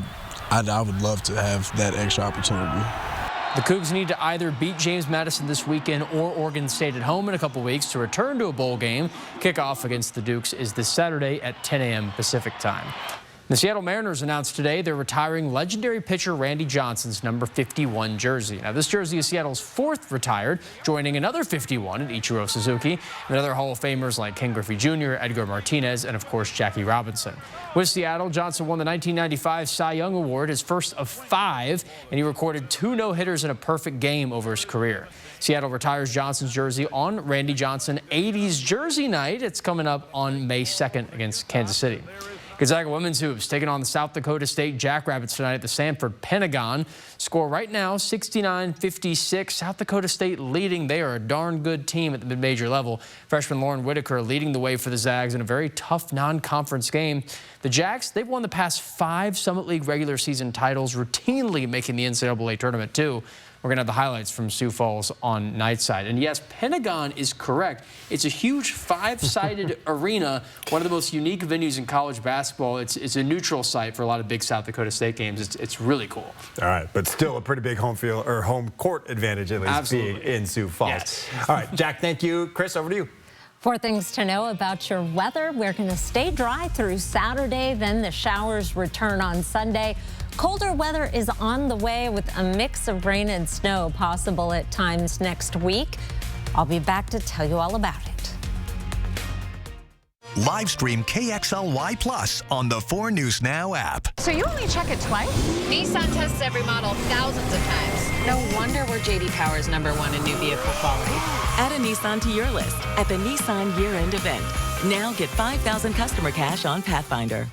I would love to have that extra opportunity. The Cougs need to either beat James Madison this weekend or Oregon State at home in a couple weeks to return to a bowl game. Kickoff against the Dukes is this Saturday at 10 a.m. Pacific time. The Seattle Mariners announced today they're retiring legendary pitcher Randy Johnson's number 51 jersey. Now, this jersey is Seattle's 4th retired, joining another 51 at Ichiro Suzuki, and other Hall of Famers like Ken Griffey Jr., Edgar Martinez, and, of course, Jackie Robinson. With Seattle, Johnson won the 1995 Cy Young Award, his first of 5, and he recorded 2 no-hitters in a perfect game over his career. Seattle retires Johnson's jersey on Randy Johnson 80s Jersey Night. It's coming up on May 2nd against Kansas City. Gonzaga women's hoops taking on the South Dakota State Jackrabbits tonight at the Sanford Pentagon. Score right now 69-56. South Dakota State leading. They are a darn good team at the mid-major level. Freshman Lauren Whitaker leading the way for the Zags in a very tough non-conference game. The Jacks, they've won the past 5 Summit League regular season titles, routinely making the NCAA tournament too. We're going to have the highlights from Sioux Falls on Nightside. And yes, Pentagon is correct. It's a huge 5-sided arena, one of the most unique venues in college basketball. It's a neutral site for a lot of big South Dakota State games. It's really cool. All right, but still a pretty big home field or home court advantage, at least. Absolutely. Being in Sioux Falls. Yes. All right, Jack, thank you. Chris, over to you. 4 things to know about your weather. We're going to stay dry through Saturday, then the showers return on Sunday. Colder weather is on the way with a mix of rain and snow possible at times next week. I'll be back to tell you all about it. Live stream KXLY Plus on the 4 News Now app. So you only check it twice? Nissan tests every model thousands of times. No wonder we're J.D. Power's #1 in new vehicle quality. Add a Nissan to your list at the Nissan year-end event. Now get 5,000 customer cash on Pathfinder.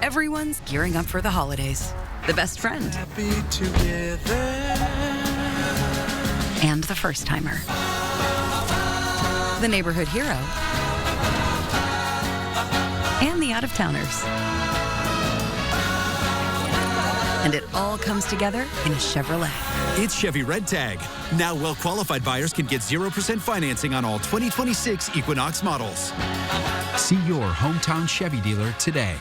Everyone's gearing up for the holidays. The best friend. Happy together. And the first timer. The neighborhood hero. And the out-of-towners. And it all comes together in a Chevrolet. It's Chevy Red Tag. Now well-qualified buyers can get 0% financing on all 2026 Equinox models. See your hometown Chevy dealer today.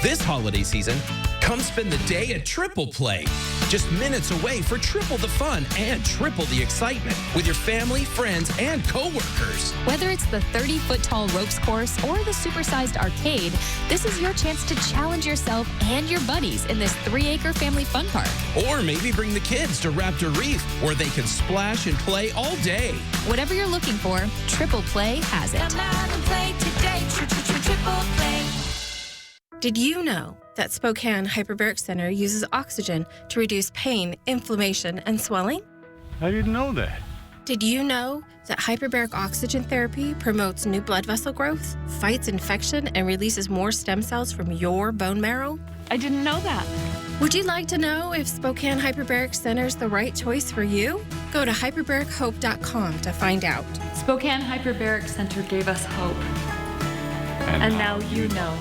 This holiday season, come spend the day at Triple Play. Just minutes away for triple the fun and triple the excitement with your family, friends, and coworkers. Whether it's the 30-foot-tall ropes course or the supersized arcade, this is your chance to challenge yourself and your buddies in this 3-acre family fun park. Or maybe bring the kids to Raptor Reef, where they can splash and play all day. Whatever you're looking for, Triple Play has it. Come out and play today, Triple Play. Did you know that Spokane Hyperbaric Center uses oxygen to reduce pain, inflammation, and swelling? I didn't know that. Did you know that hyperbaric oxygen therapy promotes new blood vessel growth, fights infection, and releases more stem cells from your bone marrow? I didn't know that. Would you like to know if Spokane Hyperbaric Center is the right choice for you? Go to hyperbarichope.com to find out. Spokane Hyperbaric Center gave us hope. And now you know.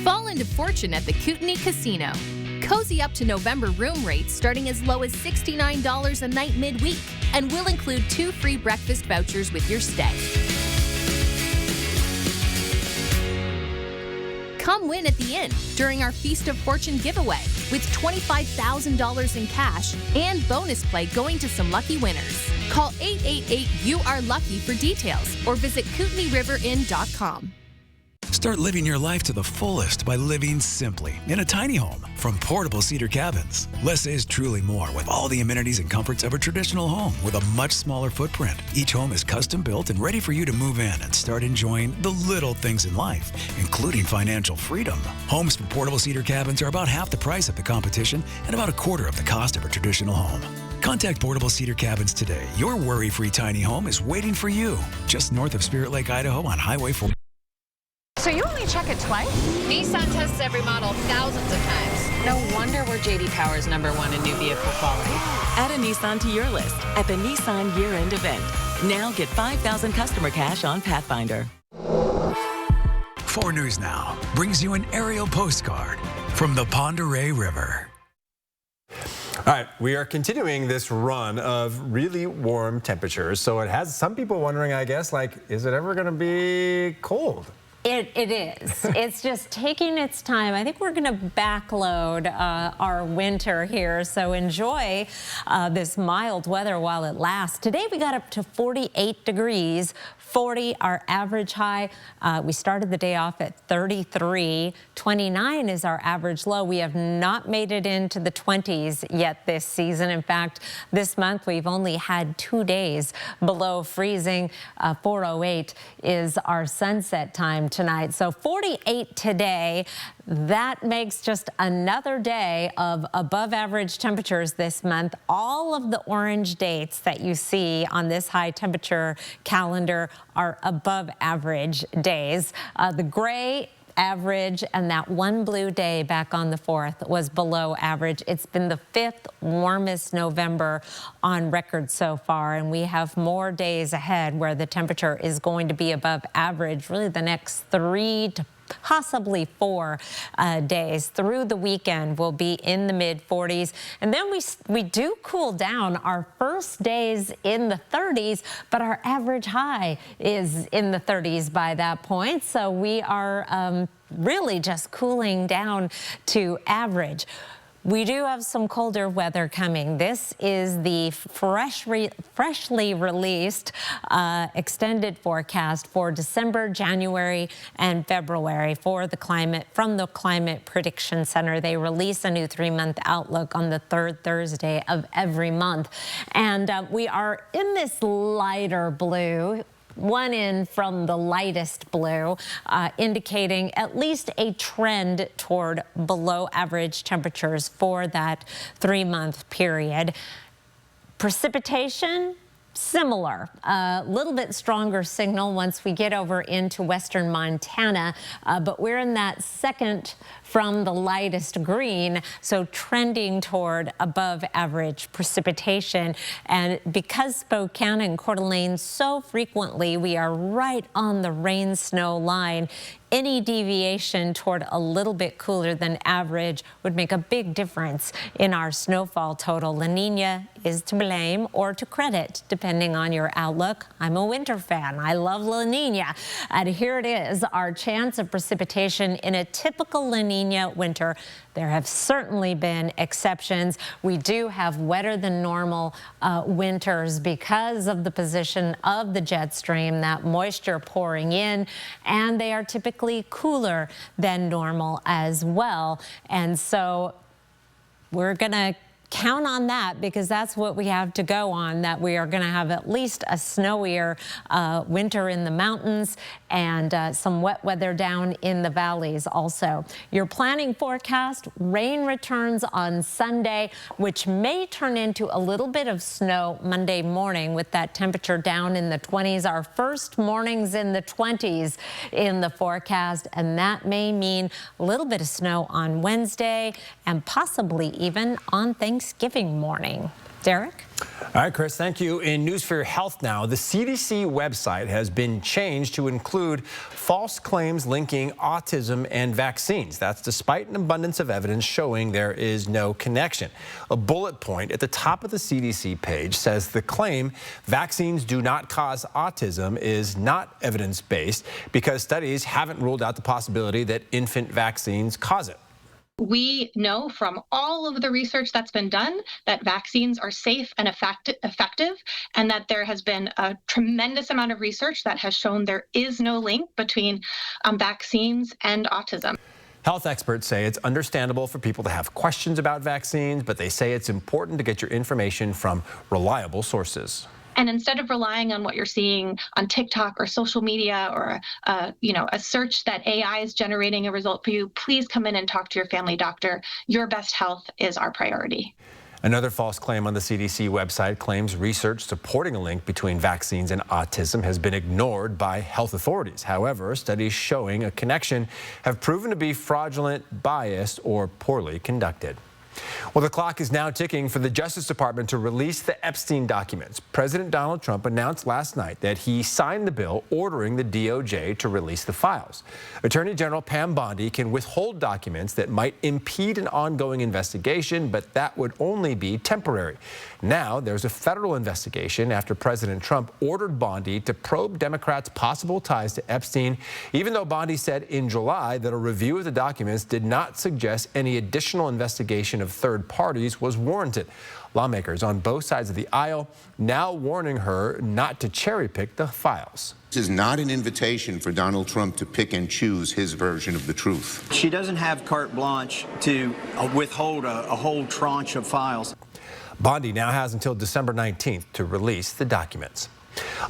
Fall into fortune at the Kootenai Casino. Cozy up to November room rates starting as low as $69 a night midweek, and will include 2 free breakfast vouchers with your stay. Come win at the Inn during our Feast of Fortune giveaway with $25,000 in cash and bonus play going to some lucky winners. Call 888-YOU-ARE-LUCKY for details or visit KootenaiRiverInn.com. Start living your life to the fullest by living simply in a tiny home from Portable Cedar Cabins. Less is truly more with all the amenities and comforts of a traditional home with a much smaller footprint. Each home is custom built and ready for you to move in and start enjoying the little things in life, including financial freedom. Homes from Portable Cedar Cabins are about half the price of the competition and about a quarter of the cost of a traditional home. Contact Portable Cedar Cabins today. Your worry-free tiny home is waiting for you just north of Spirit Lake, Idaho on Highway 4. So you only check it twice? Nissan tests every model thousands of times. No wonder we're J.D. Power's #1 in new vehicle quality. Add a Nissan to your list at the Nissan year-end event. Now get 5,000 customer cash on Pathfinder. 4 News Now brings you an aerial postcard from the Pend Oreille River. All right, we are continuing this run of really warm temperatures. So it has some people wondering, I guess, like, is it ever going to be cold? It is. It's just taking its time. I think we're going to backload our winter here, so enjoy this mild weather while it lasts. Today we got up to 48 degrees, 40 our average high. We started the day off at 33. 29 is our average low. We have not made it into the 20s yet this season. In fact, this month we've only had 2 days below freezing. 4:08 is our sunset time tonight. So 48 today. That makes just another day of above average temperatures this month. All of the orange dates that you see on this high temperature calendar are above average days. The gray average and that one blue day back on the 4th was below average. It's been the 5th warmest November on record so far, and we have more days ahead where the temperature is going to be above average really the next 3 to possibly 4 days. Through the weekend will be in the mid-40s, and then we do cool down. Our first days in the 30s, but our average high is in the 30s by that point, so we are really just cooling down to average. We do have some colder weather coming. This is the freshly released extended forecast for December, January, and February from the Climate Prediction Center. They release a new 3-month outlook on the 3rd Thursday of every month. And we are in this lighter blue, one in from the lightest blue, indicating at least a trend toward below average temperatures for that 3-month period. Precipitation, similar, a little bit stronger signal once we get over into western Montana, but we're in that second from the lightest green, so trending toward above average precipitation. And because Spokane and Coeur d'Alene so frequently, we are right on the rain-snow line. Any deviation toward a little bit cooler than average would make a big difference in our snowfall total. La Nina is to blame or to credit, depending on your outlook. I'm a winter fan. I love La Nina. And here it is, our chance of precipitation in a typical La Nina winter. There have certainly been exceptions. We do have wetter than normal winters because of the position of the jet stream, that moisture pouring in, and they are typically cooler than normal as well. And so we're going to count on that because that's what we have to go on, that we are going to have at least a snowier winter in the mountains and some wet weather in the valleys also. Your planning forecast, rain returns on Sunday, which may turn into a little bit of snow Monday morning with that temperature down in the 20s. Our first mornings in the 20s in the forecast, and that may mean a little bit of snow on Wednesday and possibly even on Thanksgiving morning. Derek? All right, Chris, thank you. In News for Your Health now, the CDC website has been changed to include false claims linking autism and vaccines. That's despite an abundance of evidence showing there is no connection. A bullet point at the top of the CDC page says the claim vaccines do not cause autism is not evidence-based because studies haven't ruled out the possibility that infant vaccines cause it. We know from all of the research that's been done that vaccines are safe and effective, and that there has been a tremendous amount of research that has shown there is no link between vaccines and autism. Health experts say it's understandable for people to have questions about vaccines, but they say it's important to get your information from reliable sources. And instead of relying on what you're seeing on TikTok or social media or a search that AI is generating a result for you, please come in and talk to your family doctor. Your best health is our priority. Another false claim on the CDC website claims research supporting a link between vaccines and autism has been ignored by health authorities. However, studies showing a connection have proven to be fraudulent, biased, or poorly conducted. Well, the clock is now ticking for the Justice Department to release the Epstein documents. President Donald Trump announced last night that he signed the bill ordering the DOJ to release the files. Attorney General Pam Bondi can withhold documents that might impede an ongoing investigation, but that would only be temporary. Now there's a federal investigation after President Trump ordered Bondi to probe Democrats' possible ties to Epstein, even though Bondi said in July that a review of the documents did not suggest any additional investigation of third parties was warranted. Lawmakers on both sides of the aisle now warning her not to cherry pick the files. This is not an invitation for Donald Trump to pick and choose his version of the truth. She doesn't have carte blanche to withhold a whole tranche of files. Bondi now has until December 19th to release the documents.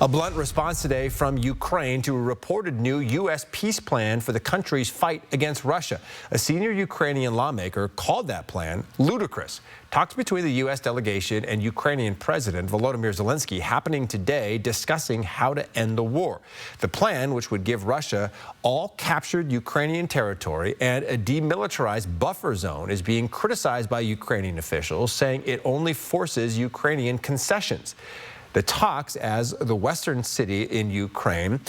A blunt response today from Ukraine to a reported new U.S. peace plan for the country's fight against Russia. A senior Ukrainian lawmaker called that plan ludicrous. Talks between the U.S. delegation and Ukrainian President Volodymyr Zelensky happening today discussing how to end the war. The plan, which would give Russia all captured Ukrainian territory and a demilitarized buffer zone, is being criticized by Ukrainian officials, saying it only forces Ukrainian concessions. The talks as the western city in Ukraine,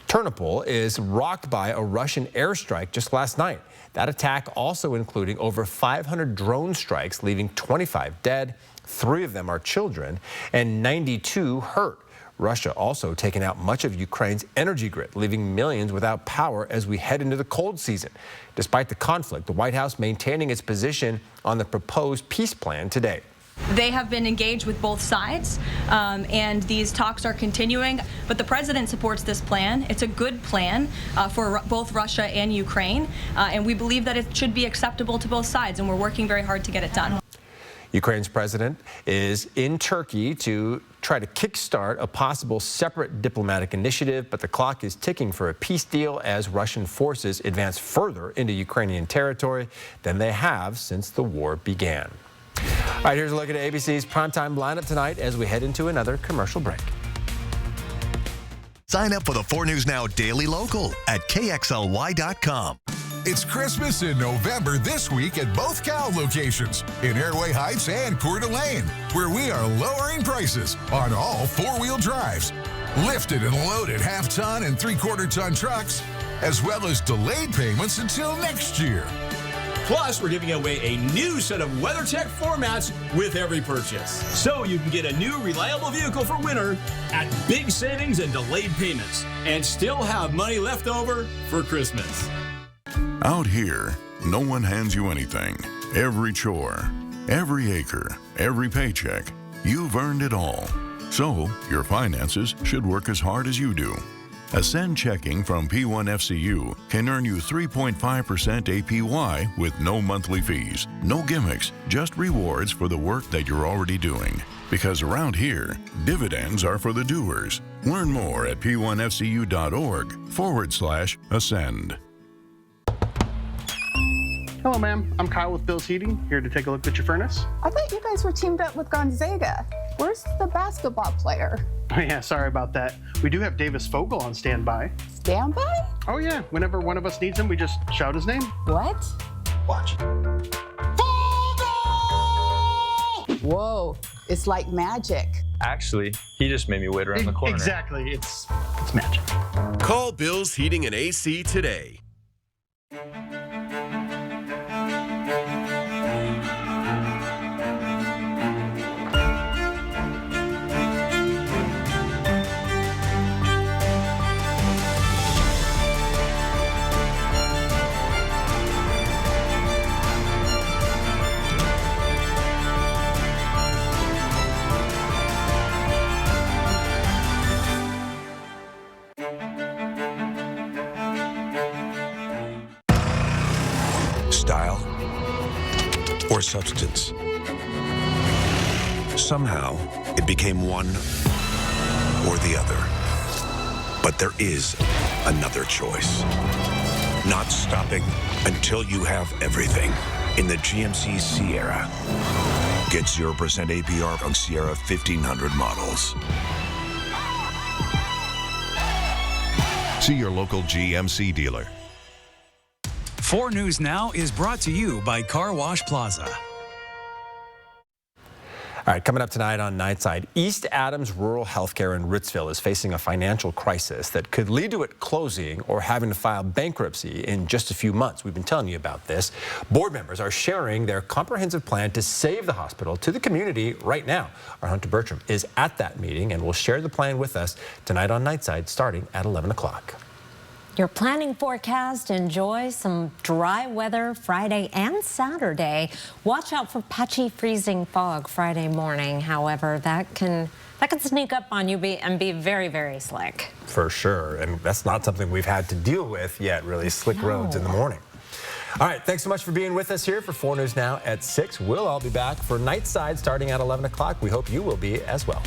Ternopil, is rocked by a Russian airstrike just last night. That attack also including over 500 drone strikes, leaving 25 dead, 3 of them are children, and 92 hurt. Russia also taking out much of Ukraine's energy grid, leaving millions without power as we head into the cold season. Despite the conflict, the White House maintaining its position on the proposed peace plan today. They have been engaged with both sides, and these talks are continuing. But the president supports this plan. It's a good plan for both Russia and Ukraine, and we believe that it should be acceptable to both sides, and we're working very hard to get it done. Ukraine's president is in Turkey to try to kickstart a possible separate diplomatic initiative, but the clock is ticking for a peace deal as Russian forces advance further into Ukrainian territory than they have since the war began. All right, here's a look at ABC's primetime lineup tonight as we head into another commercial break. Sign up for the 4 News Now Daily Local at KXLY.com. It's Christmas in November this week at both Cal locations in Airway Heights and Coeur d'Alene, where we are lowering prices on all 4-wheel drives, lifted and loaded half-ton and 3/4-ton trucks, as well as delayed payments until next year. Plus, we're giving away a new set of WeatherTech floor mats with every purchase. So you can get a new reliable vehicle for winter at big savings and delayed payments and still have money left over for Christmas. Out here, no one hands you anything. Every chore, every acre, every paycheck, you've earned it all. So your finances should work as hard as you do. Ascend Checking from P1FCU can earn you 3.5% APY with no monthly fees, no gimmicks, just rewards for the work that you're already doing. Because around here, dividends are for the doers. Learn more at p1fcu.org/ascend. Hello, ma'am. I'm Kyle with Bill's Heating, here to take a look at your furnace. I thought you guys were teamed up with Gonzaga. Where's the basketball player? Oh, yeah, sorry about that. We do have Davis Fogel on standby. Standby? Oh, yeah. Whenever one of us needs him, we just shout his name. What? Watch. Whoa, it's like magic. Actually, he just made me wait around the corner. Exactly. It's magic. Call Bill's Heating and AC today. Style or substance. Somehow, it became one or the other. But there is another choice. Not stopping until you have everything in the GMC Sierra. Get 0% APR on Sierra 1500 models. See your local GMC dealer. 4 News Now is brought to you by Car Wash Plaza. All right, coming up tonight on Nightside, East Adams Rural Healthcare in Ritzville is facing a financial crisis that could lead to it closing or having to file bankruptcy in just a few months. We've been telling you about this. Board members are sharing their comprehensive plan to save the hospital to the community right now. Our Hunter Bertram is at that meeting and will share the plan with us tonight on Nightside starting at 11 o'clock. Your planning forecast, enjoy some dry weather Friday and Saturday. Watch out for patchy freezing fog Friday morning. However, that can sneak up on you and be very, very slick. For sure, and that's not something we've had to deal with yet, really slick roads in the morning. All right, thanks so much for being with us here for 4 News Now at 6. We'll all be back for Nightside starting at 11 o'clock. We hope you will be as well.